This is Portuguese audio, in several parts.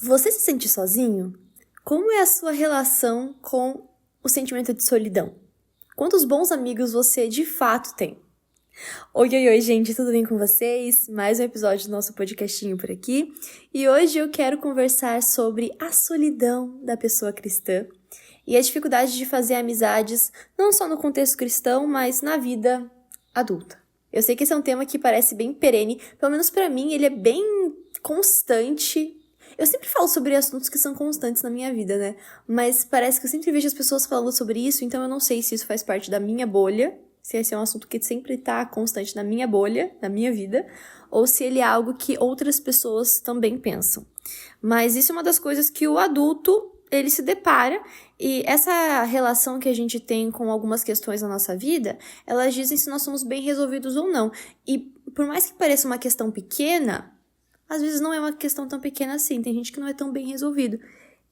Você se sente sozinho? Como é a sua relação com o sentimento de solidão? Quantos bons amigos você de fato tem? Oi, gente, tudo bem com vocês? Mais um episódio do nosso podcastinho por aqui. E hoje eu quero conversar sobre a solidão da pessoa cristã e a dificuldade de fazer amizades não só no contexto cristão, mas na vida adulta. Eu sei que esse é um tema que parece bem perene, pelo menos pra mim ele é bem constante. Eu sempre falo sobre assuntos que são constantes na minha vida, né? Mas parece que eu sempre vejo as pessoas falando sobre isso, então eu não sei se isso faz parte da minha bolha, se esse é um assunto que sempre tá constante na minha bolha, na minha vida, ou se ele é algo que outras pessoas também pensam. Mas isso é uma das coisas que o adulto, ele se depara, e essa relação que a gente tem com algumas questões na nossa vida, elas dizem se nós somos bem resolvidos ou não. E por mais que pareça uma questão pequena, às vezes não é uma questão tão pequena assim, tem gente que não é tão bem resolvido.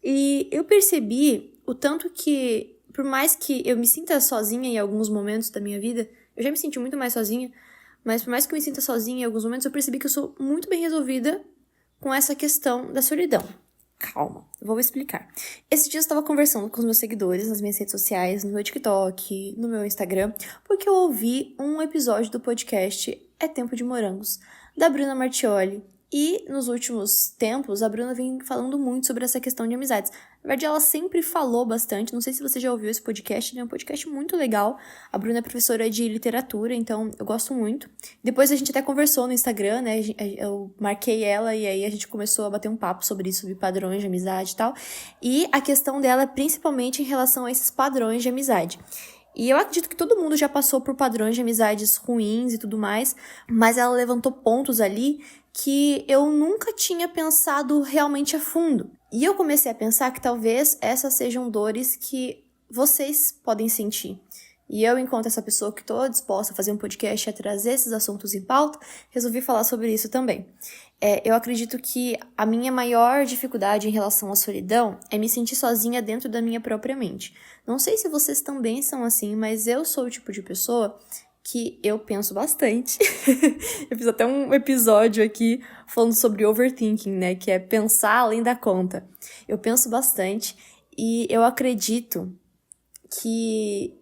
E eu percebi o tanto que, por mais que eu me sinta sozinha em alguns momentos da minha vida, eu já me senti muito mais sozinha, mas por mais que eu me sinta sozinha em alguns momentos, eu percebi que eu sou muito bem resolvida com essa questão da solidão. Calma, eu vou explicar. Esse dia eu estava conversando com os meus seguidores nas minhas redes sociais, no meu TikTok, no meu Instagram, porque eu ouvi um episódio do podcast É Tempo de Morangos, da Bruna Martioli. E nos últimos tempos, a Bruna vem falando muito sobre essa questão de amizades. Na verdade, ela sempre falou bastante. Não sei se você já ouviu esse podcast, ele é um podcast muito legal. A Bruna é professora de literatura, então eu gosto muito. Depois a gente até conversou no Instagram, né? Eu marquei ela e aí a gente começou a bater um papo sobre isso, sobre padrões de amizade e tal. E a questão dela é principalmente em relação a esses padrões de amizade. E eu acredito que todo mundo já passou por padrões de amizades ruins e tudo mais, mas ela levantou pontos ali que eu nunca tinha pensado realmente a fundo. E eu comecei a pensar que talvez essas sejam dores que vocês podem sentir. E eu, enquanto essa pessoa que estou disposta a fazer um podcast e a trazer esses assuntos em pauta, resolvi falar sobre isso também. Eu acredito que a minha maior dificuldade em relação à solidão é me sentir sozinha dentro da minha própria mente. Não sei se vocês também são assim, mas eu sou o tipo de pessoa que eu penso bastante. Eu fiz até um episódio aqui falando sobre overthinking, né? Que é pensar além da conta. Eu penso bastante e eu acredito que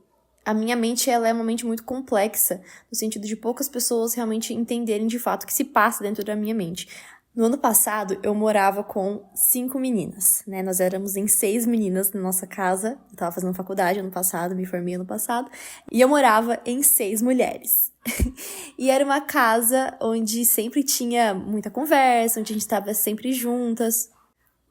a minha mente ela é uma mente muito complexa, no sentido de poucas pessoas realmente entenderem de fato o que se passa dentro da minha mente. No ano passado, eu morava com 5 meninas, né? Nós éramos em 6 meninas na nossa casa. Eu tava fazendo faculdade ano passado, me formei ano passado. E eu morava em 6 mulheres. E era uma casa onde sempre tinha muita conversa, onde a gente estava sempre juntas.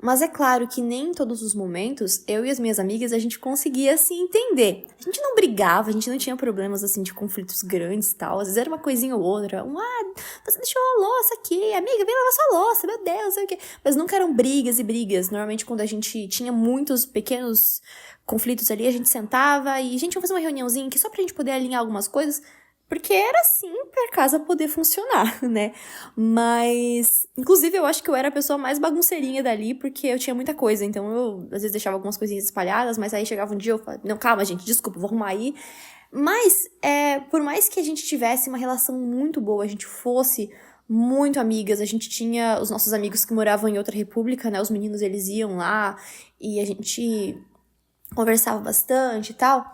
Mas é claro que nem em todos os momentos, eu e as minhas amigas, a gente conseguia se entender. A gente não brigava, a gente não tinha problemas, assim, de conflitos grandes e tal. Às vezes era uma coisinha ou outra. Você deixou a louça aqui, amiga, vem lavar sua louça, meu Deus, sei o quê. Mas nunca eram brigas e brigas. Normalmente, quando a gente tinha muitos pequenos conflitos ali, a gente sentava e, gente, vamos fazer uma reuniãozinha aqui só pra gente poder alinhar algumas coisas. Porque era assim pra casa poder funcionar, né? Mas, inclusive, eu acho que eu era a pessoa mais bagunceirinha dali, porque eu tinha muita coisa. Então, eu, às vezes, deixava algumas coisinhas espalhadas, mas aí chegava um dia eu falava, não, calma, gente, desculpa, vou arrumar aí. Mas, por mais que a gente tivesse uma relação muito boa, a gente fosse muito amigas, a gente tinha os nossos amigos que moravam em outra república, né? Os meninos, eles iam lá e a gente conversava bastante e tal.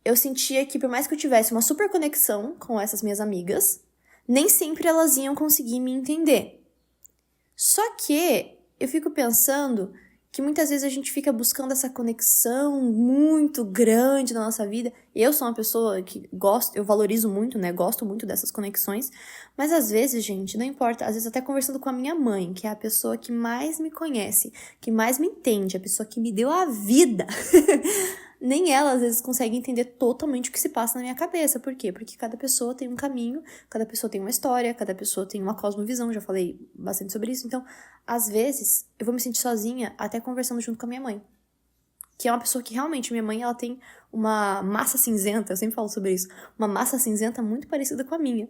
Eu sentia que por mais que eu tivesse uma super conexão com essas minhas amigas, nem sempre elas iam conseguir me entender. Só que eu fico pensando que muitas vezes a gente fica buscando essa conexão muito grande na nossa vida. Eu sou uma pessoa que eu valorizo muito, né? Gosto muito dessas conexões. Mas às vezes, gente, não importa. Às vezes até conversando com a minha mãe, que é a pessoa que mais me conhece, que mais me entende, a pessoa que me deu a vida. Nem ela, às vezes, consegue entender totalmente o que se passa na minha cabeça. Por quê? Porque cada pessoa tem um caminho, cada pessoa tem uma história, cada pessoa tem uma cosmovisão, já falei bastante sobre isso. Então, às vezes, eu vou me sentir sozinha até conversando junto com a minha mãe. Que é uma pessoa que realmente, minha mãe, ela tem uma massa cinzenta, eu sempre falo sobre isso, uma massa cinzenta muito parecida com a minha.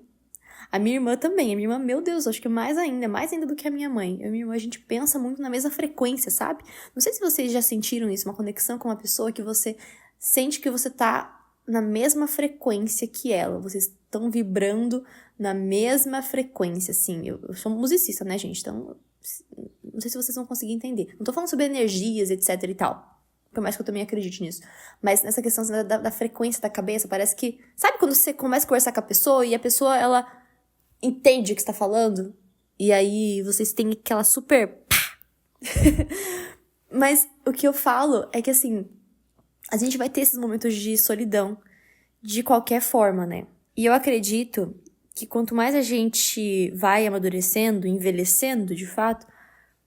A minha irmã também, a minha irmã, meu Deus, acho que mais ainda do que a minha mãe. Eu e minha irmã, a gente pensa muito na mesma frequência, sabe? Não sei se vocês já sentiram isso, uma conexão com uma pessoa que você sente que você tá na mesma frequência que ela. Vocês estão vibrando na mesma frequência, assim. Eu sou musicista, né, gente? Então, Não sei se vocês vão conseguir entender. Não tô falando sobre energias, etc e tal. Por mais que eu também acredite nisso. Mas nessa questão da frequência da cabeça, parece que... Sabe quando você começa a conversar com a pessoa e a pessoa, ela entende o que você tá falando? E aí vocês têm aquela super... Mas o que eu falo é que, assim, a gente vai ter esses momentos de solidão de qualquer forma, né? E eu acredito que quanto mais a gente vai amadurecendo, envelhecendo, de fato,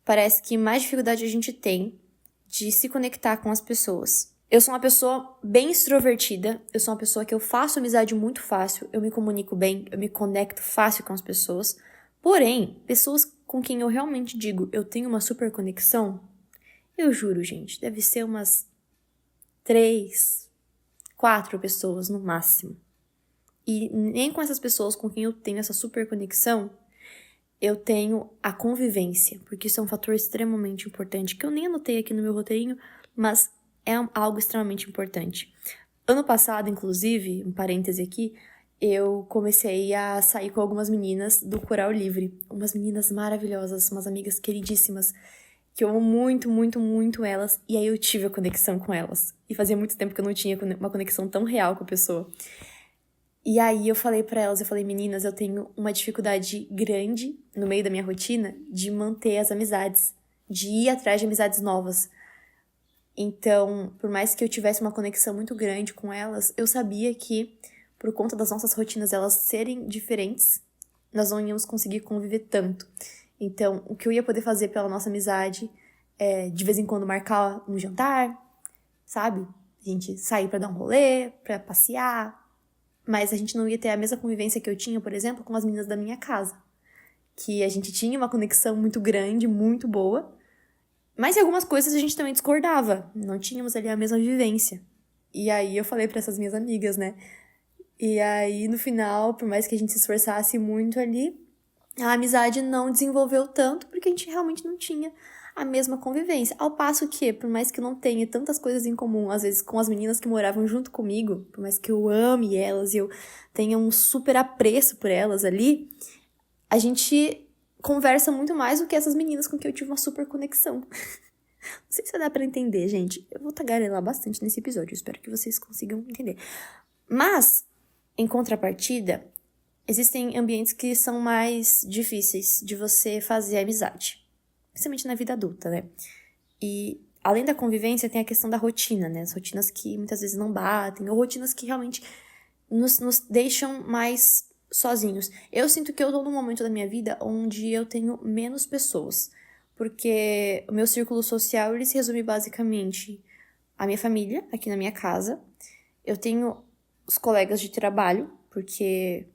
parece que mais dificuldade a gente tem de se conectar com as pessoas. Eu sou uma pessoa bem extrovertida, eu sou uma pessoa que eu faço amizade muito fácil, eu me comunico bem, eu me conecto fácil com as pessoas. Porém, pessoas com quem eu realmente digo eu tenho uma super conexão, eu juro, gente, deve ser umas 3, 4 pessoas no máximo. E nem com essas pessoas com quem eu tenho essa super conexão, eu tenho a convivência, porque isso é um fator extremamente importante, que eu nem anotei aqui no meu roteirinho, mas é algo extremamente importante. Ano passado, inclusive, um parêntese aqui, eu comecei a sair com algumas meninas do Coral Livre, umas meninas maravilhosas, umas amigas queridíssimas, que eu amo muito, muito, muito elas, e aí eu tive a conexão com elas. E fazia muito tempo que eu não tinha uma conexão tão real com a pessoa. E aí eu falei pra elas, meninas, eu tenho uma dificuldade grande no meio da minha rotina de manter as amizades, de ir atrás de amizades novas. Então, por mais que eu tivesse uma conexão muito grande com elas, eu sabia que, por conta das nossas rotinas elas serem diferentes, nós não íamos conseguir conviver tanto. Então, o que eu ia poder fazer pela nossa amizade é, de vez em quando, marcar um jantar, sabe? A gente sair pra dar um rolê, pra passear. Mas a gente não ia ter a mesma convivência que eu tinha, por exemplo, com as meninas da minha casa. Que a gente tinha uma conexão muito grande, muito boa. Mas em algumas coisas a gente também discordava. Não tínhamos ali a mesma vivência. E aí eu falei pra essas minhas amigas, né? E aí, no final, por mais que a gente se esforçasse muito ali, a amizade não desenvolveu tanto porque a gente realmente não tinha a mesma convivência. Ao passo que, por mais que eu não tenha tantas coisas em comum, às vezes com as meninas que moravam junto comigo, por mais que eu ame elas e eu tenha um super apreço por elas ali, a gente conversa muito mais do que essas meninas com quem eu tive uma super conexão. Não sei se dá pra entender, gente. Eu vou tagarelar bastante nesse episódio, eu espero que vocês consigam entender. Mas, em contrapartida, existem ambientes que são mais difíceis de você fazer amizade. Principalmente na vida adulta, né? E, além da convivência, tem a questão da rotina, né? As rotinas que muitas vezes não batem, ou rotinas que realmente nos deixam mais sozinhos. Eu sinto que eu tô num momento da minha vida onde eu tenho menos pessoas. Porque o meu círculo social, ele se resume basicamente à minha família, aqui na minha casa. Eu tenho os colegas de trabalho, porque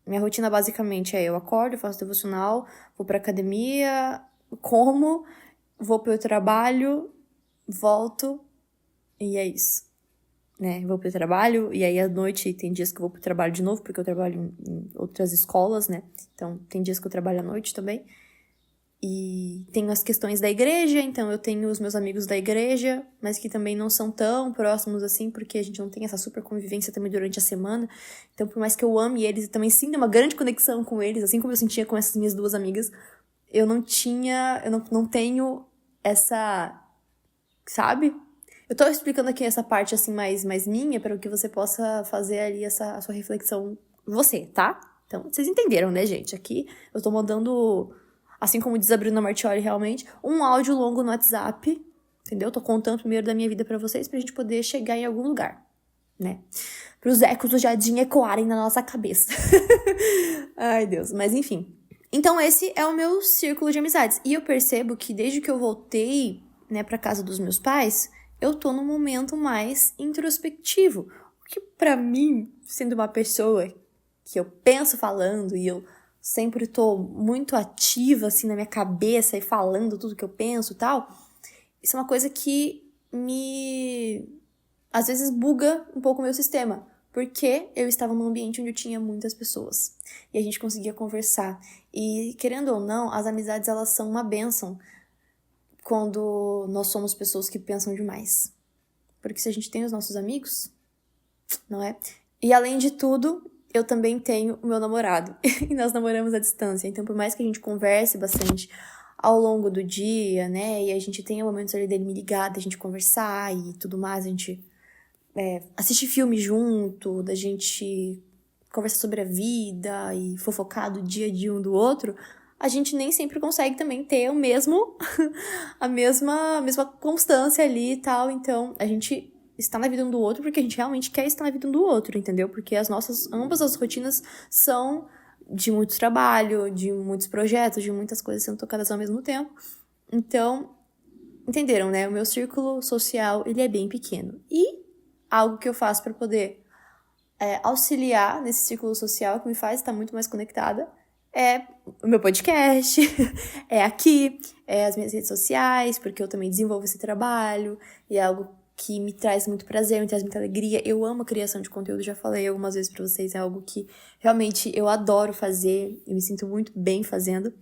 minha rotina basicamente é eu acordo, faço devocional, vou pra academia, como, vou pro trabalho, volto e é isso, né? Vou pro trabalho e aí à noite tem dias que eu vou pro trabalho de novo, porque eu trabalho em outras escolas, né? Então tem dias que eu trabalho à noite também. E tenho as questões da igreja, então eu tenho os meus amigos da igreja, mas que também não são tão próximos assim, porque a gente não tem essa super convivência também durante a semana. Então, por mais que eu ame eles e também sinta uma grande conexão com eles, assim como eu sentia com essas minhas duas amigas, eu não tenho essa, sabe? Eu tô explicando aqui essa parte assim mais minha, para que você possa fazer ali a sua reflexão você, tá? Então, vocês entenderam, né, gente? Aqui eu tô mandando, assim como diz a Bruna Martioli, realmente, um áudio longo no WhatsApp, entendeu? Tô contando primeiro da minha vida pra vocês, pra gente poder chegar em algum lugar, né? Pros ecos do jardim ecoarem na nossa cabeça. Ai, Deus. Mas, enfim. Então, esse é o meu círculo de amizades. E eu percebo que desde que eu voltei, né, pra casa dos meus pais, eu tô num momento mais introspectivo. O que, pra mim, sendo uma pessoa que eu penso falando e eu sempre tô muito ativa, assim, na minha cabeça e falando tudo que eu penso e tal, isso é uma coisa que às vezes buga um pouco o meu sistema, porque eu estava num ambiente onde eu tinha muitas pessoas e a gente conseguia conversar. E, querendo ou não, as amizades, elas são uma bênção quando nós somos pessoas que pensam demais. Porque se a gente tem os nossos amigos, não é? E, além de tudo, eu também tenho o meu namorado. E nós namoramos à distância. Então, por mais que a gente converse bastante ao longo do dia, né? E a gente tem momentos ali dele me ligar, da gente conversar e tudo mais, a gente assistir filme junto, da gente conversar sobre a vida e fofocar do dia a dia um do outro, a gente nem sempre consegue também ter o mesmo, a mesma constância ali e tal. Então, a gente está na vida um do outro porque a gente realmente quer estar na vida um do outro, entendeu? Porque ambas as rotinas são de muito trabalho, de muitos projetos, de muitas coisas sendo tocadas ao mesmo tempo. Então, entenderam, né? O meu círculo social, ele é bem pequeno. E algo que eu faço para poder auxiliar nesse círculo social, que me faz estar muito mais conectada, é o meu podcast, é aqui, é as minhas redes sociais, porque eu também desenvolvo esse trabalho, e é algo que me traz muito prazer, me traz muita alegria. Eu amo a criação de conteúdo, já falei algumas vezes pra vocês, é algo que realmente eu adoro fazer, eu me sinto muito bem fazendo.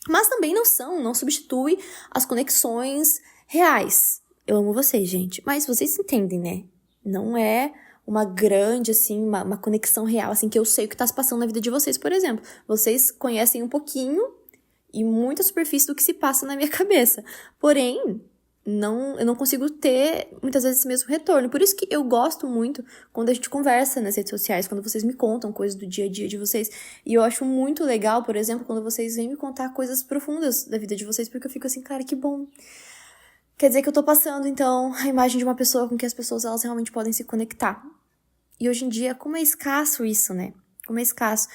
Mas também não substitui as conexões reais. Eu amo vocês, gente, mas vocês entendem, né? Não é uma grande, assim, uma conexão real, assim, que eu sei o que tá se passando na vida de vocês, por exemplo. Vocês conhecem um pouquinho e muita superfície do que se passa na minha cabeça. Porém, eu não consigo ter, muitas vezes, esse mesmo retorno. Por isso que eu gosto muito quando a gente conversa nas redes sociais, quando vocês me contam coisas do dia a dia de vocês. E eu acho muito legal, por exemplo, quando vocês vêm me contar coisas profundas da vida de vocês, porque eu fico assim, cara, que bom. Quer dizer que eu tô passando, então, a imagem de uma pessoa com que as pessoas, elas realmente podem se conectar. E hoje em dia, como é escasso isso, né? Como é escasso.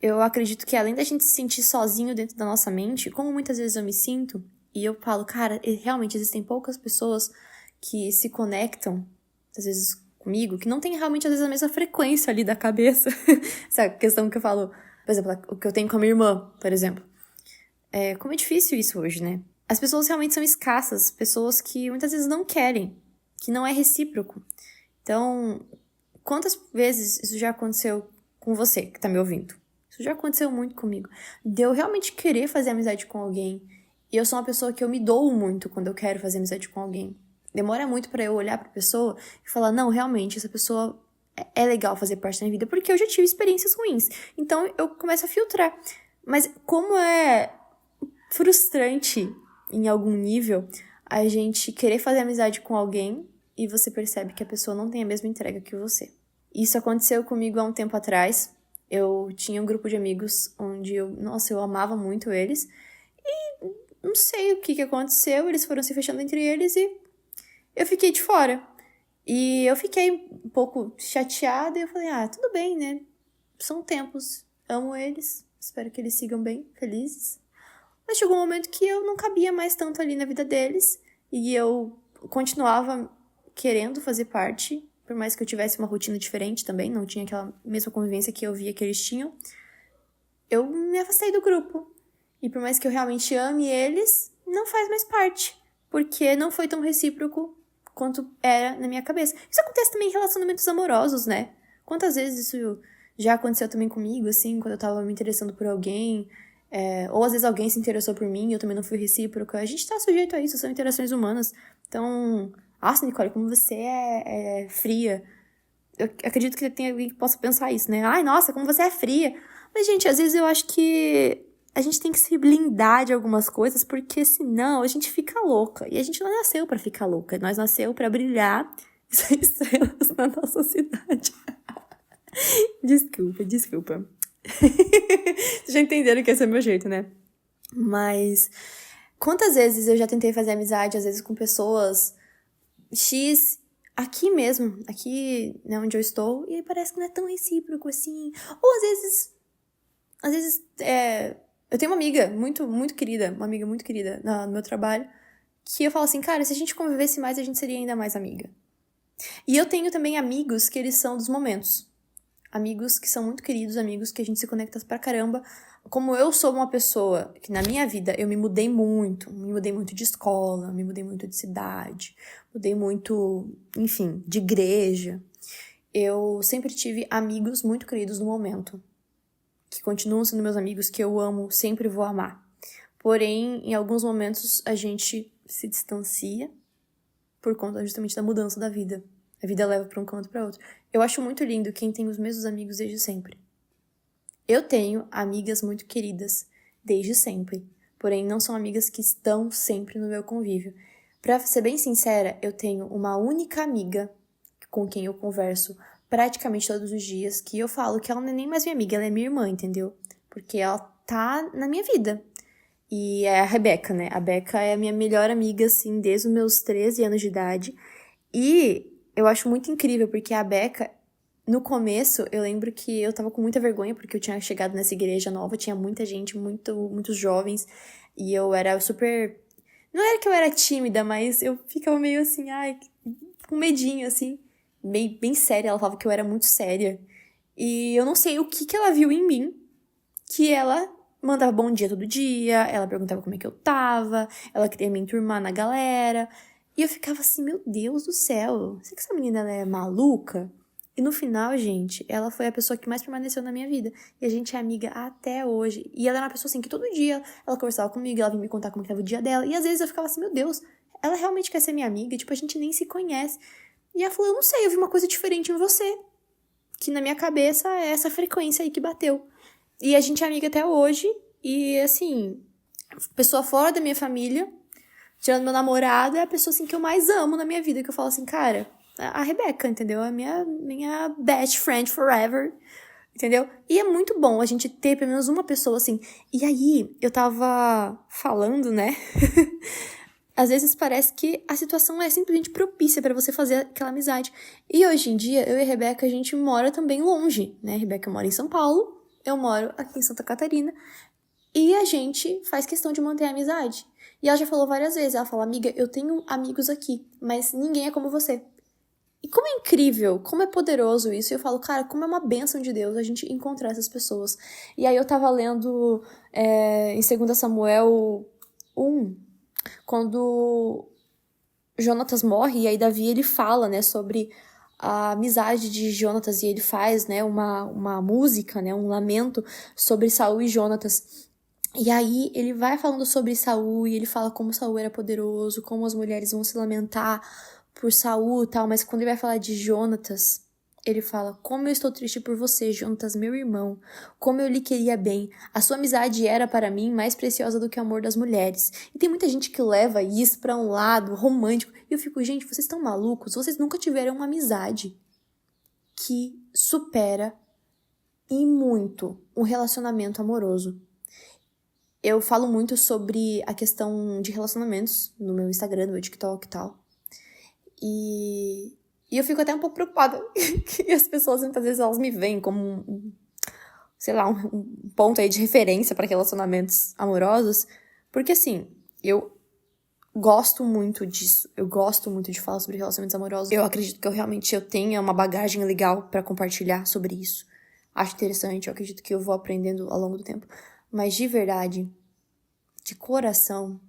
Eu acredito que além da gente se sentir sozinho dentro da nossa mente, como muitas vezes eu me sinto, e eu falo, cara, realmente existem poucas pessoas que se conectam, às vezes comigo, que não tem realmente, às vezes, a mesma frequência ali da cabeça. Essa questão que eu falo, por exemplo, o que eu tenho com a minha irmã, por exemplo. Como é difícil isso hoje, né? As pessoas realmente são escassas, pessoas que muitas vezes não querem, que não é recíproco. Então, quantas vezes isso já aconteceu com você que tá me ouvindo? Isso já aconteceu muito comigo. De eu realmente querer fazer amizade com alguém. E eu sou uma pessoa que eu me dou muito quando eu quero fazer amizade com alguém. Demora muito pra eu olhar pra pessoa e falar, não, realmente, essa pessoa é legal fazer parte da minha vida, porque eu já tive experiências ruins. Então, eu começo a filtrar. Mas como é frustrante, em algum nível, a gente querer fazer amizade com alguém e você percebe que a pessoa não tem a mesma entrega que você. Isso aconteceu comigo há um tempo atrás. Eu tinha um grupo de amigos onde eu amava muito eles. E não sei o que aconteceu, eles foram se fechando entre eles e eu fiquei de fora. E eu fiquei um pouco chateada e eu falei, tudo bem, né? São tempos, amo eles, espero que eles sigam bem, felizes. Mas chegou um momento que eu não cabia mais tanto ali na vida deles e eu continuava querendo fazer parte, por mais que eu tivesse uma rotina diferente também, não tinha aquela mesma convivência que eu via que eles tinham. Eu me afastei do grupo. E por mais que eu realmente ame eles, não faz mais parte. Porque não foi tão recíproco quanto era na minha cabeça. Isso acontece também em relacionamentos amorosos, né? Quantas vezes isso já aconteceu também comigo, assim, quando eu tava me interessando por alguém, ou às vezes alguém se interessou por mim e eu também não fui recíproca. A gente tá sujeito a isso, são interações humanas. Então, nossa, Nicole, como você é fria. Eu acredito que tem alguém que possa pensar isso, né? Ai, nossa, como você é fria. Mas, gente, às vezes eu acho que a gente tem que se blindar de algumas coisas, porque senão a gente fica louca. E a gente não nasceu pra ficar louca, nós nasceu pra brilhar e ser estrelas na nossa cidade. Desculpa. Vocês já entenderam que esse é o meu jeito, né? Mas quantas vezes eu já tentei fazer amizade, às vezes com pessoas X aqui mesmo, aqui, né, onde eu estou, e parece que não é tão recíproco assim. Ou às vezes, eu tenho uma amiga muito querida, no meu trabalho, que eu falo assim, cara, se a gente convivesse mais, a gente seria ainda mais amiga. E eu tenho também amigos que eles são dos momentos. Amigos que são muito queridos, amigos que a gente se conecta pra caramba. Como eu sou uma pessoa que na minha vida eu me mudei muito de escola, me mudei muito de cidade, mudei muito, enfim, de igreja. Eu sempre tive amigos muito queridos no momento, que continuam sendo meus amigos, que eu amo, sempre vou amar. Porém, em alguns momentos a gente se distancia por conta justamente da mudança da vida. A vida leva pra um canto pra outro. Eu acho muito lindo quem tem os mesmos amigos desde sempre. Eu tenho amigas muito queridas desde sempre. porém não são amigas que estão sempre no meu convívio. Pra ser bem sincera, eu tenho uma única amiga com quem eu converso praticamente todos os dias, que eu falo que ela não é nem mais minha amiga, ela é minha irmã, entendeu? Porque ela tá na minha vida. E é a Rebeca, né? A Beca é a minha melhor amiga, assim, desde os meus 13 anos de idade. E eu acho muito incrível, porque a Beca, no começo, eu lembro que eu tava com muita vergonha, porque eu tinha chegado nessa igreja nova, tinha muita gente, muitos jovens, e eu era super... Não era que eu era tímida, mas eu ficava meio assim, ai, com medinho, assim, bem séria. Ela falava que eu era muito séria. E eu não sei o que ela viu em mim, que ela mandava bom dia todo dia, ela perguntava como é que eu tava, ela queria me enturmar na galera. E eu ficava assim, meu Deus do céu, será que essa menina ela é maluca? E no final, gente, ela foi a pessoa que mais permaneceu na minha vida. E a gente é amiga até hoje. E ela era uma pessoa assim que todo dia ela conversava comigo, ela vinha me contar como que tava o dia dela. E às vezes eu ficava assim, meu Deus, ela realmente quer ser minha amiga? Tipo, a gente nem se conhece. E ela falou, eu não sei, eu vi uma coisa diferente em você. Que na minha cabeça é essa frequência aí que bateu. E a gente é amiga até hoje. E, assim, pessoa fora da minha família, tirando meu namorado, é a pessoa, assim, que eu mais amo na minha vida. Que eu falo assim, cara, a Rebeca, entendeu? É a minha best friend forever, entendeu? E é muito bom a gente ter pelo menos uma pessoa, assim. E aí, eu tava falando, né? Às vezes parece que a situação é simplesmente propícia pra você fazer aquela amizade. E hoje em dia, eu e a Rebeca, a gente mora também longe, né? A Rebeca mora em São Paulo, eu moro aqui em Santa Catarina. E a gente faz questão de manter a amizade. E ela já falou várias vezes, ela fala, amiga, eu tenho amigos aqui, mas ninguém é como você. E como é incrível, como é poderoso isso. E eu falo, cara, como é uma bênção de Deus a gente encontrar essas pessoas. E aí eu tava lendo em 2 Samuel 1, quando Jonatas morre, e aí Davi, ele fala, né, sobre a amizade de Jonatas, e ele faz, né, uma música, né, um lamento sobre Saul e Jonatas. E aí ele vai falando sobre Saul, e ele fala como Saul era poderoso, como as mulheres vão se lamentar por Saul e tal, mas quando ele vai falar de Jonatas, ele fala, como eu estou triste por você, Jonatas, meu irmão, como eu lhe queria bem, a sua amizade era para mim mais preciosa do que o amor das mulheres. E tem muita gente que leva isso pra um lado romântico, e eu fico, gente, vocês estão malucos? Vocês nunca tiveram uma amizade que supera e muito um relacionamento amoroso. Eu falo muito sobre a questão de relacionamentos no meu Instagram, no meu TikTok e tal. E eu fico até um pouco preocupada que as pessoas, muitas vezes, elas me veem como sei lá, um ponto aí de referência para relacionamentos amorosos. Porque, assim, eu gosto muito disso. Eu gosto muito de falar sobre relacionamentos amorosos. Eu acredito que eu tenha uma bagagem legal para compartilhar sobre isso. Acho interessante, eu acredito que eu vou aprendendo ao longo do tempo. Mas, de verdade, de coração,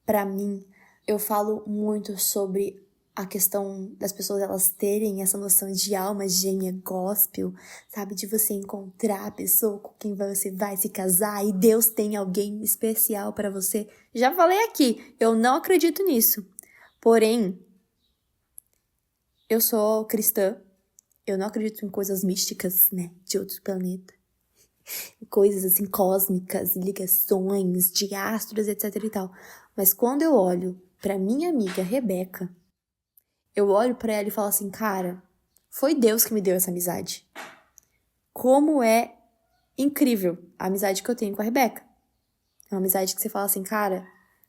pra mim, eu falo muito sobre a questão das pessoas elas terem essa noção de alma gêmea gospel, sabe? De você encontrar a pessoa com quem você vai se casar e Deus tem alguém especial pra você. Já falei aqui, eu não acredito nisso. Porém, eu sou cristã, eu não acredito em coisas místicas, né? De outro planeta. Coisas assim cósmicas, ligações de astros, etc e tal. Mas quando eu olho pra minha amiga Rebeca, eu olho pra ela e falo assim, cara, foi Deus que me deu essa amizade. Como é incrível a amizade que eu tenho com a Rebeca. É uma amizade que você fala assim, cara,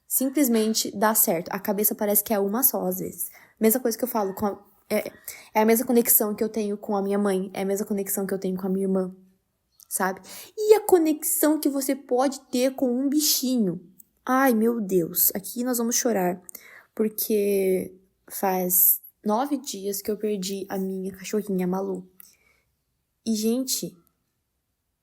simplesmente dá certo. A cabeça parece que é uma só, às vezes. Mesma coisa que eu falo com é a mesma conexão que eu tenho com a minha mãe, é a mesma conexão que eu tenho com a minha irmã, sabe? E a conexão que você pode ter com um bichinho. Ai, meu Deus, aqui nós vamos chorar. Porque faz 9 dias que eu perdi a minha cachorrinha, Malu. E, gente,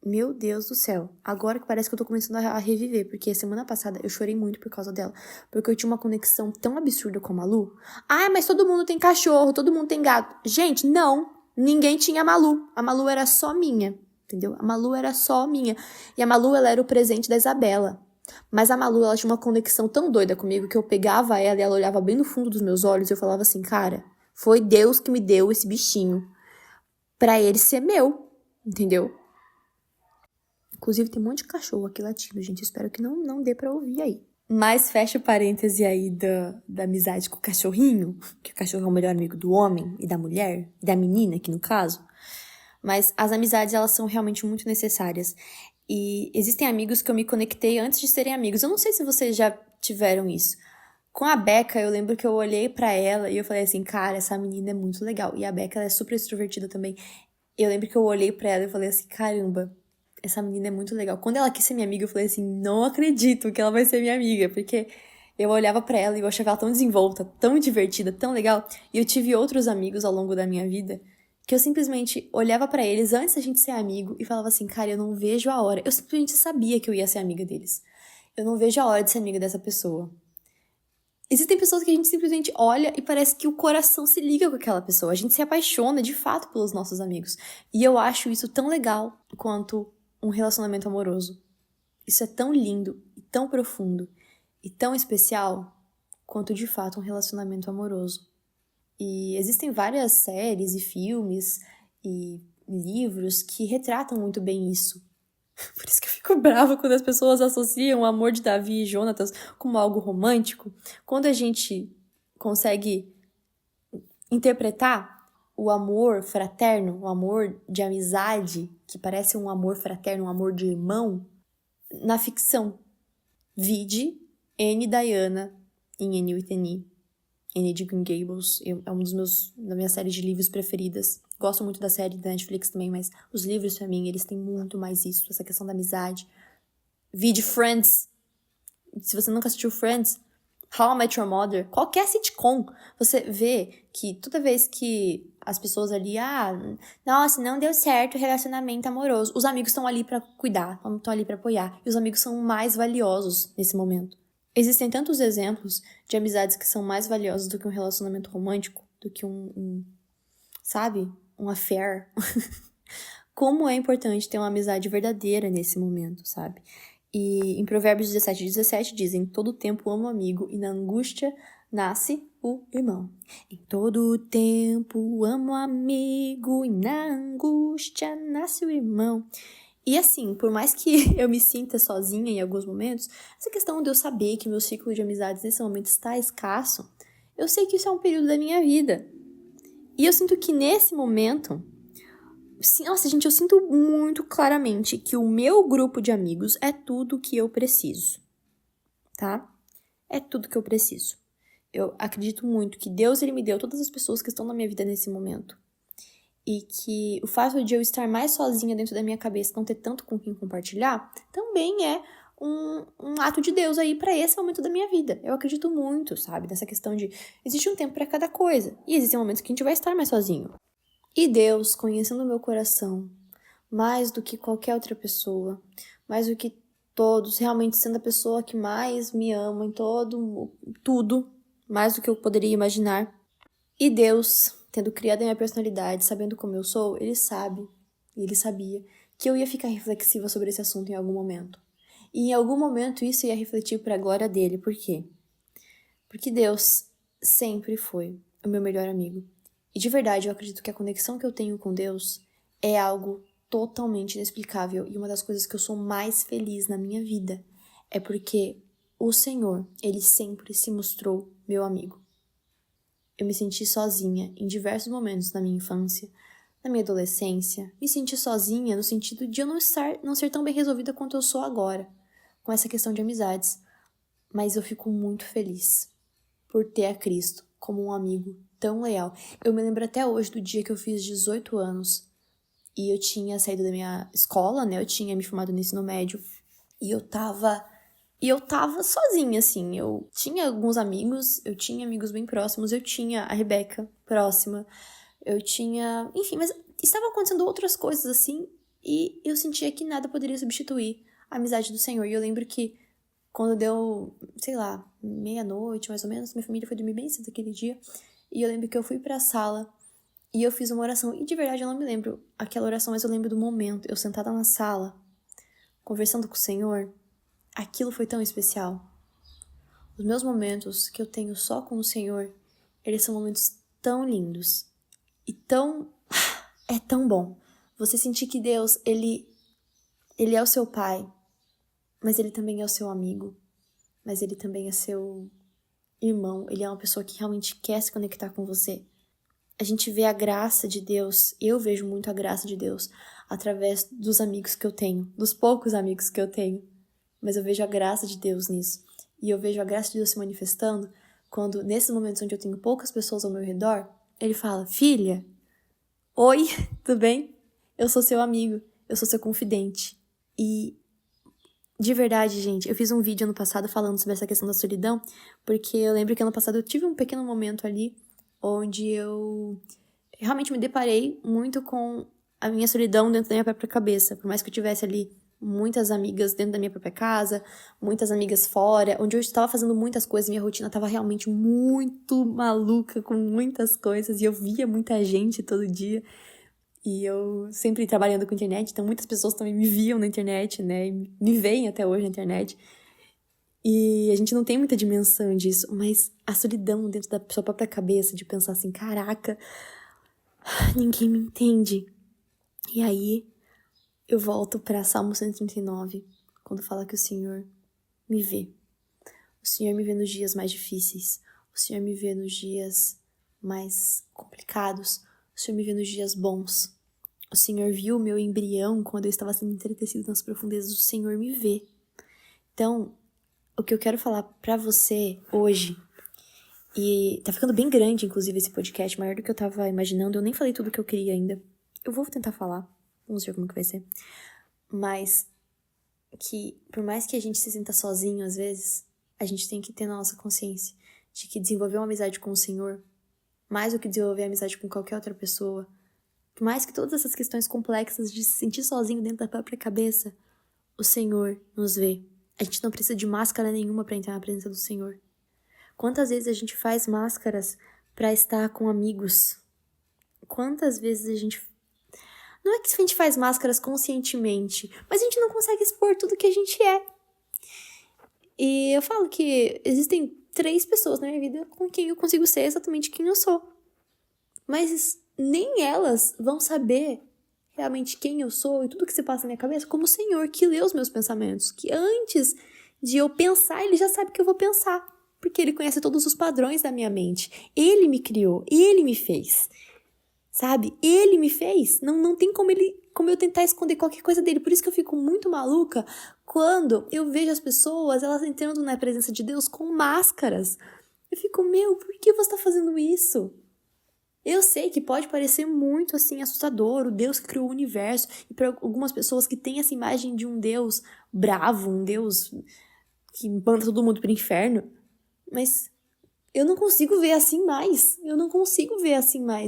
meu Deus do céu. Agora que parece que eu tô começando a reviver. Porque semana passada eu chorei muito por causa dela. Porque eu tinha uma conexão tão absurda com a Malu. Ah, mas todo mundo tem cachorro, todo mundo tem gato. Gente, não. Ninguém tinha a Malu. A Malu era só minha. Entendeu? A Malu era só minha. E a Malu, ela era o presente da Isabela. Mas a Malu, ela tinha uma conexão tão doida comigo que eu pegava ela e ela olhava bem no fundo dos meus olhos e eu falava assim, cara, foi Deus que me deu esse bichinho pra ele ser meu, entendeu? Inclusive, tem um monte de cachorro aqui latindo, gente. Espero que não dê pra ouvir aí. Mas fecha o parêntese aí da amizade com o cachorrinho, que o cachorro é o melhor amigo do homem e da mulher, e da menina aqui no caso. Mas as amizades, elas são realmente muito necessárias. E existem amigos que eu me conectei antes de serem amigos. Eu não sei se vocês já tiveram isso. Com a Becca, eu lembro que eu olhei pra ela e eu falei assim, cara, essa menina é muito legal. E a Becca, ela é super extrovertida também. Eu lembro que eu olhei pra ela e falei assim, caramba, essa menina é muito legal. Quando ela quis ser minha amiga, eu falei assim, não acredito que ela vai ser minha amiga, porque eu olhava pra ela e eu achava ela tão desenvolta, tão divertida, tão legal. E eu tive outros amigos ao longo da minha vida que eu simplesmente olhava pra eles antes da gente ser amigo e falava assim, cara, eu não vejo a hora. Eu simplesmente sabia que eu ia ser amiga deles. Eu não vejo a hora de ser amiga dessa pessoa. Existem pessoas que a gente simplesmente olha e parece que o coração se liga com aquela pessoa. A gente se apaixona de fato pelos nossos amigos. E eu acho isso tão legal quanto um relacionamento amoroso. Isso é tão lindo e tão profundo e tão especial quanto de fato um relacionamento amoroso. E existem várias séries e filmes e livros que retratam muito bem isso. Por isso que eu fico brava quando as pessoas associam o amor de Davi e Jonatas como algo romântico. Quando a gente consegue interpretar o amor fraterno, o amor de amizade, que parece um amor fraterno, um amor de irmão, na ficção. Vide Anne e Diana em Anne with an E. Anne de Green Gables é um da minha série de livros preferidas. Gosto muito da série da Netflix também, mas os livros, pra mim, eles têm muito mais isso, essa questão da amizade. Vide Friends. Se você nunca assistiu Friends, How I Met Your Mother, qualquer sitcom, você vê que toda vez que as pessoas ali, nossa, não deu certo o relacionamento amoroso, os amigos estão ali pra cuidar, estão ali pra apoiar, e os amigos são mais valiosos nesse momento. Existem tantos exemplos de amizades que são mais valiosas do que um relacionamento romântico, do que sabe? Um affair. Como é importante ter uma amizade verdadeira nesse momento, sabe? E em Provérbios 17 dizem, todo tempo amo o amigo e na angústia nasce o irmão. Em todo tempo amo o amigo e na angústia nasce o irmão. E assim, por mais que eu me sinta sozinha em alguns momentos, essa questão de eu saber que meu ciclo de amizades nesse momento está escasso, eu sei que isso é um período da minha vida. E eu sinto que nesse momento, nossa, gente, eu sinto muito claramente que o meu grupo de amigos é tudo que eu preciso, tá? É tudo que eu preciso. Eu acredito muito que Deus, ele me deu todas as pessoas que estão na minha vida nesse momento. E que o fato de eu estar mais sozinha dentro da minha cabeça, não ter tanto com quem compartilhar, também é um ato de Deus aí pra esse momento da minha vida. Eu acredito muito, sabe? Nessa questão de existe um tempo pra cada coisa. E existem momentos que a gente vai estar mais sozinho. E Deus, conhecendo o meu coração, mais do que qualquer outra pessoa, mais do que todos, realmente sendo a pessoa que mais me ama em tudo, mais do que eu poderia imaginar. E Deus, tendo criado a minha personalidade, sabendo como eu sou, ele sabe, e ele sabia, que eu ia ficar reflexiva sobre esse assunto em algum momento. E em algum momento isso ia refletir para a glória dele. Por quê? Porque Deus sempre foi o meu melhor amigo. E de verdade, eu acredito que a conexão que eu tenho com Deus é algo totalmente inexplicável. E uma das coisas que eu sou mais feliz na minha vida é porque o Senhor, ele sempre se mostrou meu amigo. Eu me senti sozinha em diversos momentos na minha infância, na minha adolescência. Me senti sozinha no sentido de eu não ser tão bem resolvida quanto eu sou agora, com essa questão de amizades. Mas eu fico muito feliz por ter a Cristo como um amigo tão leal. Eu me lembro até hoje do dia que eu fiz 18 anos e eu tinha saído da minha escola, né? Eu tinha me formado no ensino médio e eu tava sozinha, assim. Eu tinha alguns amigos, eu tinha amigos bem próximos, eu tinha a Rebeca próxima, eu tinha... Enfim, mas estavam acontecendo outras coisas, assim, e eu sentia que nada poderia substituir a amizade do Senhor. E eu lembro que quando deu, sei lá, meia-noite, mais ou menos, minha família foi dormir bem cedo aquele dia, e eu lembro que eu fui pra sala e eu fiz uma oração. E de verdade eu não me lembro aquela oração, mas eu lembro do momento. Eu sentada na sala, conversando com o Senhor. Aquilo foi tão especial. Os meus momentos que eu tenho só com o Senhor, eles são momentos tão lindos. E é tão bom. Você sentir que Deus, ele Ele é o seu pai, mas ele também é o seu amigo, mas ele também é seu irmão, ele é uma pessoa que realmente quer se conectar com você. A gente vê a graça de Deus, eu vejo muito a graça de Deus através dos amigos que eu tenho, dos poucos amigos que eu tenho, mas eu vejo a graça de Deus nisso. E eu vejo a graça de Deus se manifestando quando, nesses momentos onde eu tenho poucas pessoas ao meu redor, ele fala: filha, oi, tudo bem? Eu sou seu amigo, eu sou seu confidente. E, de verdade, gente, eu fiz um vídeo ano passado falando sobre essa questão da solidão, porque eu lembro que ano passado eu tive um pequeno momento ali onde eu realmente me deparei muito com a minha solidão dentro da minha própria cabeça. Por mais que eu tivesse ali muitas amigas dentro da minha própria casa, muitas amigas fora, onde eu estava fazendo muitas coisas, minha rotina estava realmente muito maluca com muitas coisas, e eu via muita gente todo dia. E eu sempre trabalhando com internet, então muitas pessoas também me viam na internet, né? E me veem até hoje na internet. E a gente não tem muita dimensão disso, mas a solidão dentro da sua própria cabeça, de pensar assim, caraca, ninguém me entende. E aí eu volto para Salmo 139, quando fala que o Senhor me vê. O Senhor me vê nos dias mais difíceis. O Senhor me vê nos dias mais complicados. O Senhor me vê nos dias bons. O Senhor viu o meu embrião quando eu estava sendo entretecido nas profundezas. O Senhor me vê. Então, o que eu quero falar pra você hoje, e tá ficando bem grande, inclusive, esse podcast, maior do que eu tava imaginando, eu nem falei tudo o que eu queria ainda. Eu vou tentar falar, vamos ver como que vai ser. Mas que, por mais que a gente se sinta sozinho às vezes, a gente tem que ter na nossa consciência de que desenvolver uma amizade com o Senhor, mais do que desenvolver amizade com qualquer outra pessoa, por mais que todas essas questões complexas de se sentir sozinho dentro da própria cabeça, o Senhor nos vê. A gente não precisa de máscara nenhuma para entrar na presença do Senhor. Quantas vezes a gente faz máscaras para estar com amigos? Quantas vezes a gente... Não é que a gente faz máscaras conscientemente, mas a gente não consegue expor tudo que a gente é. E eu falo que existem 3 pessoas na minha vida com quem eu consigo ser exatamente quem eu sou. Mas nem elas vão saber realmente quem eu sou e tudo que se passa na minha cabeça como o Senhor, que lê os meus pensamentos. Que antes de eu pensar, Ele já sabe o que eu vou pensar. Porque Ele conhece todos os padrões da minha mente. Ele me criou, Ele me fez. Sabe? Ele me fez. Não tem como eu tentar esconder qualquer coisa dele. Por isso que eu fico muito maluca quando eu vejo as pessoas, elas entrando na presença de Deus com máscaras. Eu fico, por que você tá fazendo isso? Eu sei que pode parecer muito, assim, assustador, o Deus que criou o universo, e para algumas pessoas que têm essa imagem de um Deus bravo, um Deus que manda todo mundo pro inferno, mas eu não consigo ver assim mais,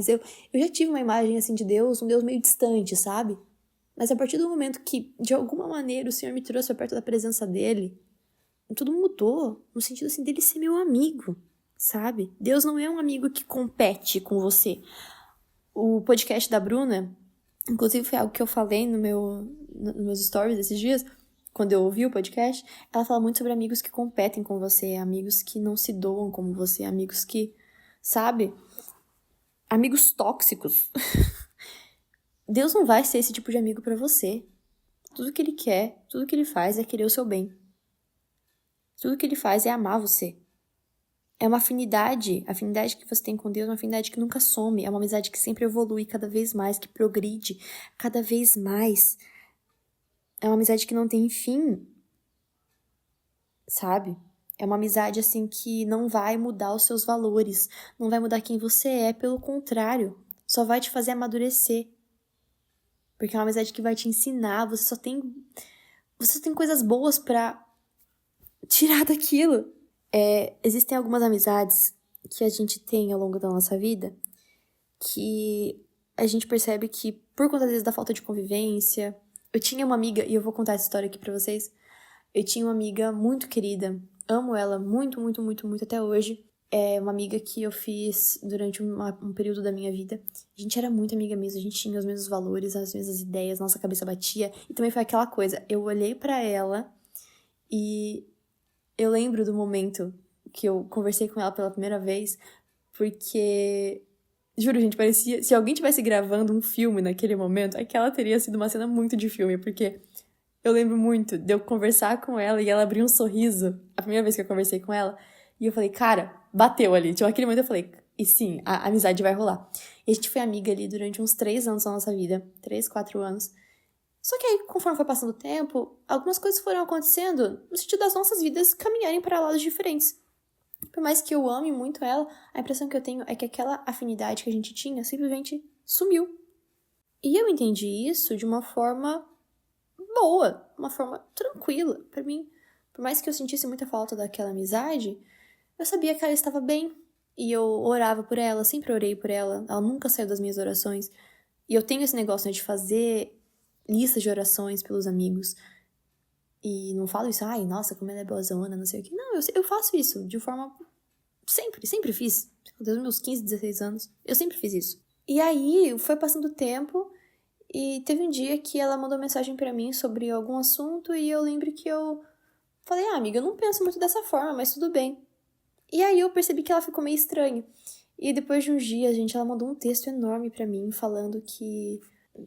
eu já tive uma imagem, assim, de Deus, um Deus meio distante, sabe? Mas a partir do momento que, de alguma maneira, o Senhor me trouxe pra perto da presença dele, tudo mudou, no sentido, assim, dele ser meu amigo, sabe? Deus não é um amigo que compete com você. O podcast da Bruna, inclusive foi algo que eu falei nos meus stories esses dias, quando eu ouvi o podcast, ela fala muito sobre amigos que competem com você, amigos que não se doam como você, amigos que, sabe? Amigos tóxicos. Deus não vai ser esse tipo de amigo pra você. Tudo que Ele quer, tudo que Ele faz é querer o seu bem. Tudo que Ele faz é amar você. É uma afinidade, a afinidade que você tem com Deus é uma afinidade que nunca some, é uma amizade que sempre evolui cada vez mais, que progride cada vez mais. É uma amizade que não tem fim, sabe? É uma amizade, assim, que não vai mudar os seus valores, não vai mudar quem você é, pelo contrário, só vai te fazer amadurecer. Porque é uma amizade que vai te ensinar, você só tem coisas boas pra tirar daquilo. Existem algumas amizades que a gente tem ao longo da nossa vida que a gente percebe que, por conta, às vezes, da falta de convivência... Eu tinha uma amiga, e eu vou contar essa história aqui pra vocês. Eu tinha uma amiga muito querida, amo ela muito, muito, muito, muito até hoje. É uma amiga que eu fiz durante um período da minha vida. A gente era muito amiga mesmo, a gente tinha os mesmos valores, as mesmas ideias, nossa cabeça batia. E também foi aquela coisa, eu olhei pra ela e eu lembro do momento que eu conversei com ela pela primeira vez, porque, juro, gente, parecia... Se alguém tivesse gravando um filme naquele momento, aquela teria sido uma cena muito de filme, porque Eu lembro muito de eu conversar com ela e ela abrir um sorriso. A primeira vez que eu conversei com ela. E eu falei, cara, bateu ali. Tipo, aquele momento eu falei, e sim, a amizade vai rolar. E a gente foi amiga ali durante uns 3 anos da nossa vida. 3, 4 anos. Só que aí, conforme foi passando o tempo, algumas coisas foram acontecendo no sentido das nossas vidas caminharem para lados diferentes. Por mais que eu ame muito ela, a impressão que eu tenho é que aquela afinidade que a gente tinha simplesmente sumiu. E eu entendi isso de uma forma boa, uma forma tranquila. Pra mim, por mais que eu sentisse muita falta daquela amizade, eu sabia que ela estava bem. E eu orava por ela, sempre orei por ela. Ela nunca saiu das minhas orações. E eu tenho esse negócio, né, de fazer listas de orações pelos amigos. E não falo isso, ai, nossa, como ela é boazona, não sei o quê. Não, eu faço isso de forma... Sempre fiz. Desde os meus 15, 16 anos. Eu sempre fiz isso. E aí, foi passando o tempo... E teve um dia que ela mandou mensagem pra mim sobre algum assunto e eu lembro que eu falei, amiga, eu não penso muito dessa forma, mas tudo bem. E aí eu percebi que ela ficou meio estranha. E depois de uns dias, gente, ela mandou um texto enorme pra mim falando que,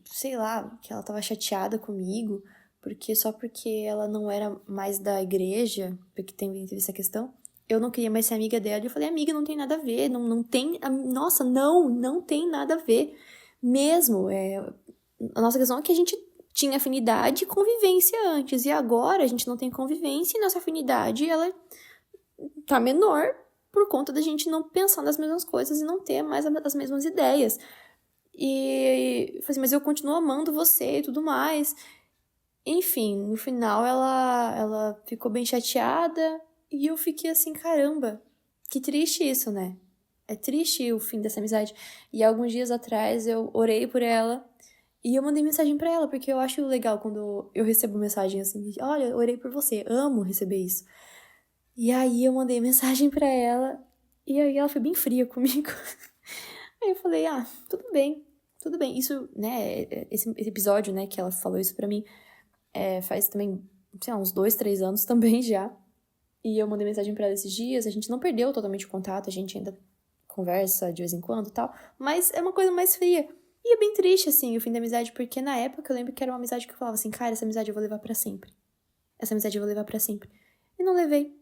sei lá, que ela tava chateada comigo, porque ela não era mais da igreja, porque teve essa questão, eu não queria mais ser amiga dela. E eu falei, amiga, não tem nada a ver, não tem, nossa, não tem nada a ver mesmo, a nossa questão é que a gente tinha afinidade e convivência antes. E agora a gente não tem convivência e nossa afinidade, ela tá menor por conta da gente não pensar nas mesmas coisas e não ter mais as mesmas ideias. E eu falei assim, mas eu continuo amando você e tudo mais. Enfim, no final ela ficou bem chateada e eu fiquei assim, caramba, que triste isso, né? É triste o fim dessa amizade. E alguns dias atrás eu orei por ela. E eu mandei mensagem pra ela, porque eu acho legal quando eu recebo mensagem assim, olha, eu orei por você, amo receber isso. E aí eu mandei mensagem pra ela, e aí ela foi bem fria comigo. Aí eu falei, tudo bem, tudo bem. Isso, né, esse episódio, né, que ela falou isso pra mim, faz também, sei lá, uns 2, 3 anos também já. E eu mandei mensagem pra ela esses dias, a gente não perdeu totalmente o contato, a gente ainda conversa de vez em quando e tal, mas é uma coisa mais fria. E é bem triste, assim, o fim da amizade, porque na época eu lembro que era uma amizade que eu falava assim, cara, essa amizade eu vou levar pra sempre. Essa amizade eu vou levar pra sempre. E não levei.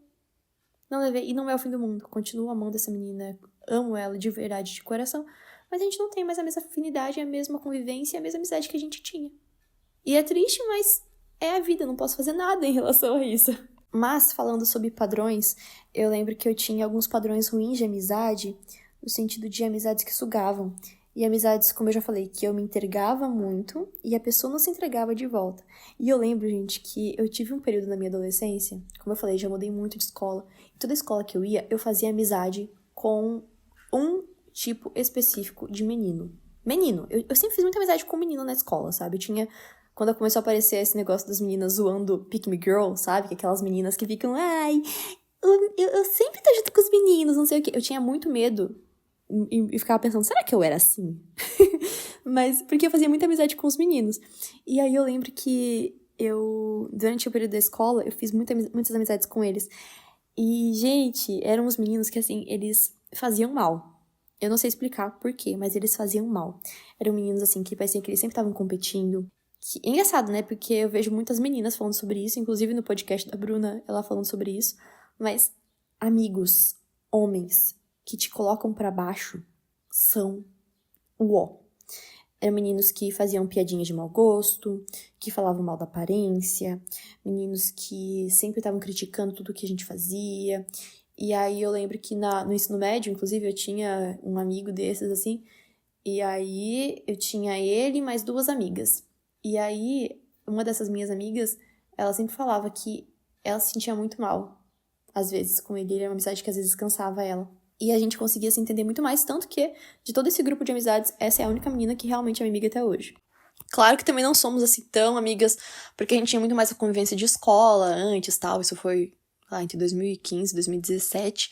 Não levei. E não é o fim do mundo. Continuo amando essa menina, amo ela de verdade, de coração, mas a gente não tem mais a mesma afinidade, a mesma convivência, a mesma amizade que a gente tinha. E é triste, mas é a vida, não posso fazer nada em relação a isso. Mas, falando sobre padrões, eu lembro que eu tinha alguns padrões ruins de amizade, no sentido de amizades que sugavam. E amizades, como eu já falei, que eu me entregava muito e a pessoa não se entregava de volta. E eu lembro, gente, que eu tive um período na minha adolescência, como eu falei, já mudei muito de escola. E toda escola que eu ia, eu fazia amizade com um tipo específico de menino. Menino. Eu sempre fiz muita amizade com menino na escola, sabe? Eu tinha... Quando começou a aparecer esse negócio das meninas zoando Pick Me Girl, sabe? Que aquelas meninas que ficam, eu sempre tô junto com os meninos, não sei o quê. Eu tinha muito medo e ficava pensando, será que eu era assim? Mas, porque eu fazia muita amizade com os meninos. E aí eu lembro que durante o período da escola, eu fiz muitas amizades com eles. E, gente, eram os meninos que, assim, eles faziam mal. Eu não sei explicar por quê, mas eles faziam mal. Eram meninos, assim, que pareciam que eles sempre estavam competindo. É engraçado, né? Porque eu vejo muitas meninas falando sobre isso, inclusive no podcast da Bruna, ela falando sobre isso. Mas amigos, homens, que te colocam pra baixo são uó. Eram meninos que faziam piadinhas de mau gosto, que falavam mal da aparência, meninos que sempre estavam criticando tudo que a gente fazia. E aí eu lembro que no ensino médio, inclusive, eu tinha um amigo desses, assim, e aí eu tinha ele e mais 2 amigas. E aí, uma dessas minhas amigas, ela sempre falava que ela se sentia muito mal, às vezes, com ele. Ele era uma amizade que às vezes cansava ela. E a gente conseguia se entender muito mais, tanto que, de todo esse grupo de amizades, essa é a única menina que realmente é minha amiga até hoje. Claro que também não somos, assim, tão amigas, porque a gente tinha muito mais a convivência de escola antes, tal. Isso foi, lá, entre 2015 e 2017.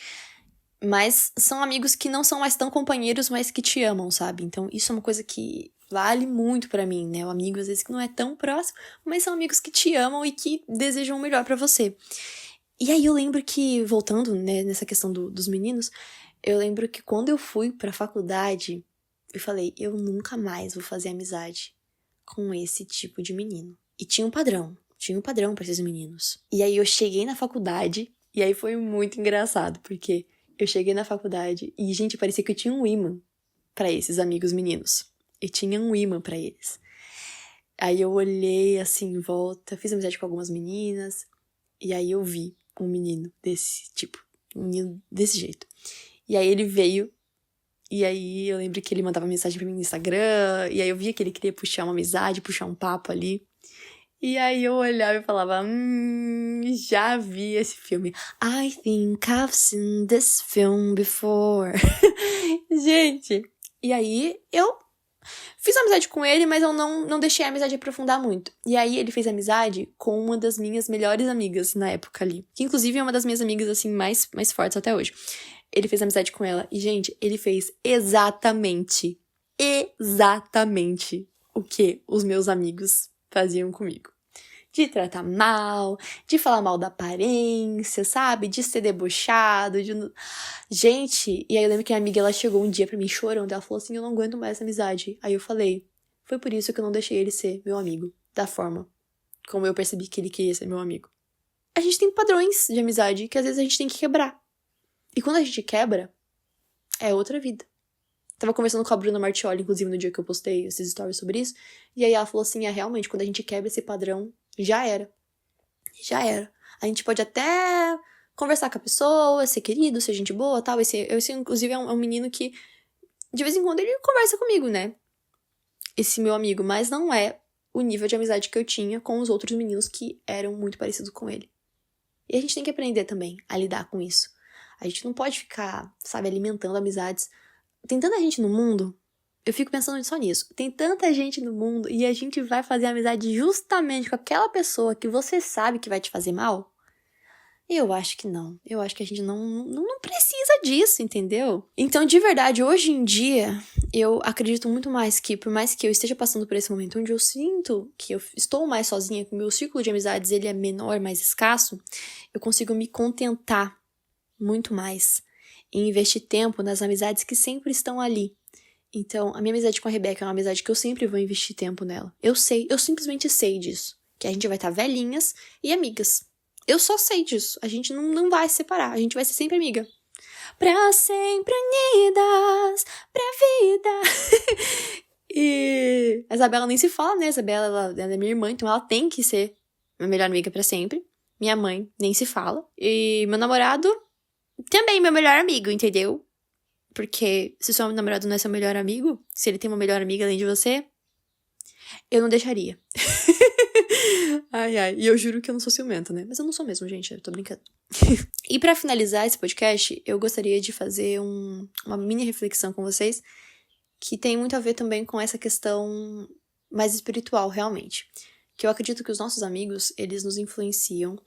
Mas são amigos que não são mais tão companheiros, mas que te amam, sabe? Então, isso é uma coisa que vale muito pra mim, né? O amigo, às vezes, que não é tão próximo, mas são amigos que te amam e que desejam o melhor pra você. E aí eu lembro que, voltando, né, nessa questão dos meninos, eu lembro que quando eu fui pra faculdade, eu falei, eu nunca mais vou fazer amizade com esse tipo de menino. E tinha um padrão. tinha um padrão pra esses meninos. E aí eu cheguei na faculdade, e aí foi muito engraçado, porque eu cheguei na faculdade e, gente, parecia que eu tinha um imã pra esses amigos meninos. Eu tinha um imã pra eles. Aí eu olhei assim em volta, fiz amizade com algumas meninas, e aí eu vi um menino desse tipo, um menino desse jeito. E aí ele veio, e aí eu lembro que ele mandava mensagem pra mim no Instagram, e aí eu via que ele queria puxar uma amizade, puxar um papo ali. E aí eu olhava e falava, já vi esse filme. I think I've seen this film before. Gente, e aí eu fiz amizade com ele, mas eu não deixei a amizade aprofundar muito. E aí ele fez amizade com uma das minhas melhores amigas na época ali. Que inclusive é uma das minhas amigas, assim, mais fortes até hoje. Ele fez amizade com ela. E, gente, ele fez exatamente o que os meus amigos faziam comigo. De tratar mal, de falar mal da aparência, sabe? De ser debochado, Gente, e aí eu lembro que a minha amiga, ela chegou um dia pra mim chorando, ela falou assim, eu não aguento mais essa amizade. Aí eu falei, foi por isso que eu não deixei ele ser meu amigo, da forma como eu percebi que ele queria ser meu amigo. A gente tem padrões de amizade que às vezes a gente tem que quebrar. E quando a gente quebra, é outra vida. Tava conversando com a Bruna Martioli, inclusive, no dia que eu postei esses stories sobre isso, e aí ela falou assim, realmente, quando a gente quebra esse padrão, já era. Já era. A gente pode até conversar com a pessoa, ser querido, ser gente boa, tal. Esse inclusive, é um menino que, de vez em quando, ele conversa comigo, né? Esse meu amigo. Mas não é o nível de amizade que eu tinha com os outros meninos que eram muito parecidos com ele. E a gente tem que aprender também a lidar com isso. A gente não pode ficar, sabe, alimentando amizades. Tem tanta gente no mundo... Eu fico pensando só nisso. Tem tanta gente no mundo e a gente vai fazer amizade justamente com aquela pessoa que você sabe que vai te fazer mal? Eu acho que não. Eu acho que a gente não precisa disso, entendeu? Então, de verdade, hoje em dia, eu acredito muito mais que, por mais que eu esteja passando por esse momento onde eu sinto que eu estou mais sozinha, que o meu círculo de amizades ele é menor, mais escasso, eu consigo me contentar muito mais e investir tempo nas amizades que sempre estão ali. Então, a minha amizade com a Rebeca é uma amizade que eu sempre vou investir tempo nela. Eu simplesmente sei disso. Que a gente vai estar velhinhas e amigas. Eu só sei disso. A gente não vai se separar. A gente vai ser sempre amiga. Pra sempre unidas, pra vida. E a Isabela nem se fala, né? A Isabela, ela é minha irmã, então ela tem que ser minha melhor amiga pra sempre. Minha mãe nem se fala. E meu namorado também meu melhor amigo, entendeu? Porque se seu namorado não é seu melhor amigo, se ele tem uma melhor amiga além de você, eu não deixaria. Ai. E eu juro que eu não sou ciumenta, né? Mas eu não sou mesmo, gente. Eu tô brincando. E pra finalizar esse podcast, eu gostaria de fazer uma mini reflexão com vocês, que tem muito a ver também com essa questão mais espiritual, realmente. Que eu acredito que os nossos amigos, eles nos influenciam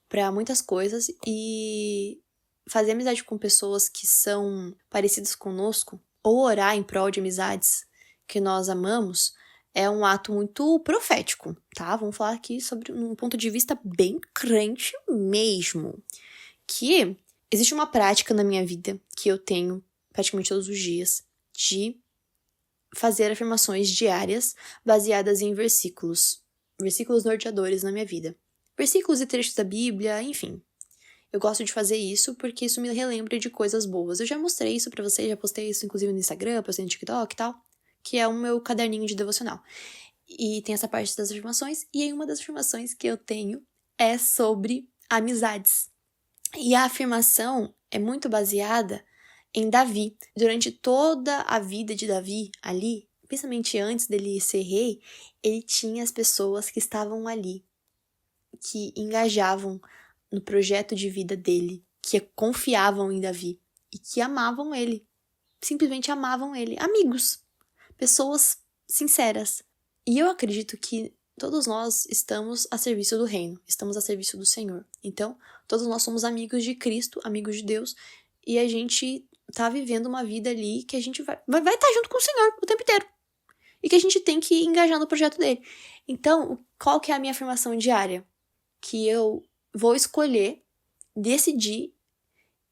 pra muitas coisas e... fazer amizade com pessoas que são parecidas conosco, ou orar em prol de amizades que nós amamos, é um ato muito profético, tá? Vamos falar aqui sobre um ponto de vista bem crente mesmo. Que existe uma prática na minha vida que eu tenho praticamente todos os dias de fazer afirmações diárias baseadas em versículos norteadores na minha vida. Versículos e trechos da Bíblia, enfim. Eu gosto de fazer isso porque isso me relembra de coisas boas. Eu já mostrei isso pra vocês, já postei isso inclusive no Instagram, postei no TikTok e tal, que é o meu caderninho de devocional. E tem essa parte das afirmações, e aí uma das afirmações que eu tenho é sobre amizades. E a afirmação é muito baseada em Davi. Durante toda a vida de Davi ali, principalmente antes dele ser rei, ele tinha as pessoas que estavam ali, que engajavam no projeto de vida dele, que confiavam em Davi e que amavam ele, simplesmente amavam ele, amigos, pessoas sinceras. E eu acredito que todos nós estamos a serviço do reino, estamos a serviço do Senhor. Então, todos nós somos amigos de Cristo, amigos de Deus, e a gente tá vivendo uma vida ali que a gente vai estar junto com o Senhor o tempo inteiro. E que a gente tem que engajar no projeto dele. Então, qual que é a minha afirmação diária? Que eu vou escolher, decidir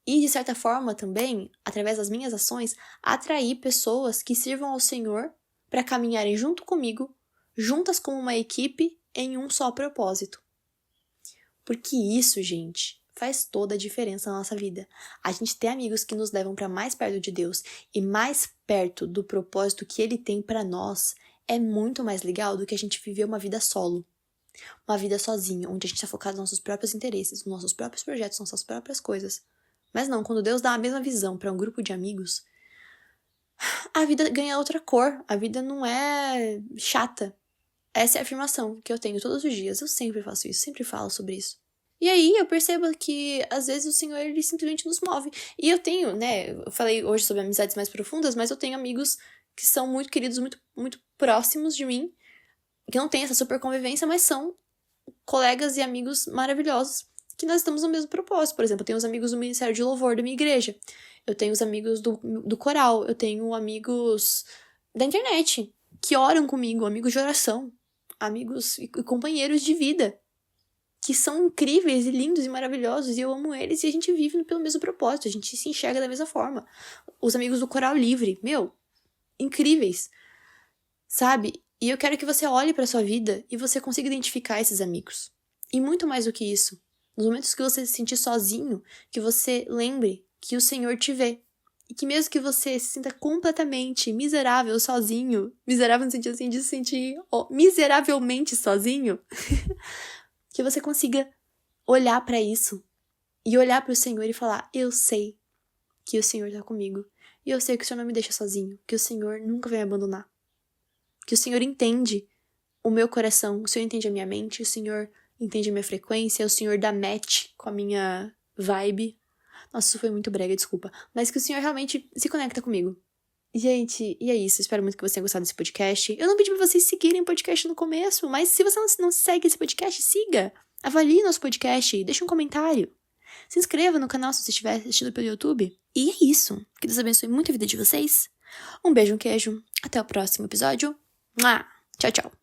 e, de certa forma, também, através das minhas ações, atrair pessoas que sirvam ao Senhor para caminharem junto comigo, juntas como uma equipe, em um só propósito. Porque isso, gente, faz toda a diferença na nossa vida. A gente ter amigos que nos levam para mais perto de Deus e mais perto do propósito que Ele tem para nós é muito mais legal do que a gente viver uma vida solo. Uma vida sozinho, onde a gente está focado nos nossos próprios interesses, nos nossos próprios projetos, nas nossas próprias coisas. Mas não, quando Deus dá a mesma visão para um grupo de amigos, a vida ganha outra cor. A vida não é chata. Essa é a afirmação que eu tenho todos os dias. Eu sempre faço isso, sempre falo sobre isso. E aí eu percebo que, às vezes, o Senhor, Ele simplesmente nos move. E eu tenho, eu falei hoje sobre amizades mais profundas, mas eu tenho amigos que são muito queridos, muito, muito próximos de mim, que não tem essa super convivência, mas são colegas e amigos maravilhosos, que nós estamos no mesmo propósito. Por exemplo, eu tenho os amigos do Ministério de Louvor da minha igreja, eu tenho os amigos do coral, eu tenho amigos da internet, que oram comigo, amigos de oração, amigos e companheiros de vida, que são incríveis e lindos e maravilhosos, e eu amo eles, e a gente vive pelo mesmo propósito, a gente se enxerga da mesma forma. Os amigos do Coral Livre, incríveis, sabe? E eu quero que você olhe pra sua vida e você consiga identificar esses amigos. E muito mais do que isso, nos momentos que você se sentir sozinho, que você lembre que o Senhor te vê. E que mesmo que você se sinta completamente miserável sozinho, miserável no sentido assim de se sentir miseravelmente sozinho, que você consiga olhar pra isso e olhar pro Senhor e falar: eu sei que o Senhor tá comigo. E eu sei que o Senhor não me deixa sozinho, que o Senhor nunca vai me abandonar. Que o Senhor entende o meu coração, o Senhor entende a minha mente, o Senhor entende a minha frequência, o Senhor dá match com a minha vibe. Nossa, isso foi muito brega, desculpa. Mas que o Senhor realmente se conecta comigo. Gente, e é isso. Espero muito que você tenha gostado desse podcast. Eu não pedi pra vocês seguirem o podcast no começo, mas se você não segue esse podcast, siga. Avalie nosso podcast, deixa um comentário. Se inscreva no canal se você estiver assistindo pelo YouTube. E é isso. Que Deus abençoe muito a vida de vocês. Um beijo, um queijo. Até o próximo episódio. Tchau, tchau.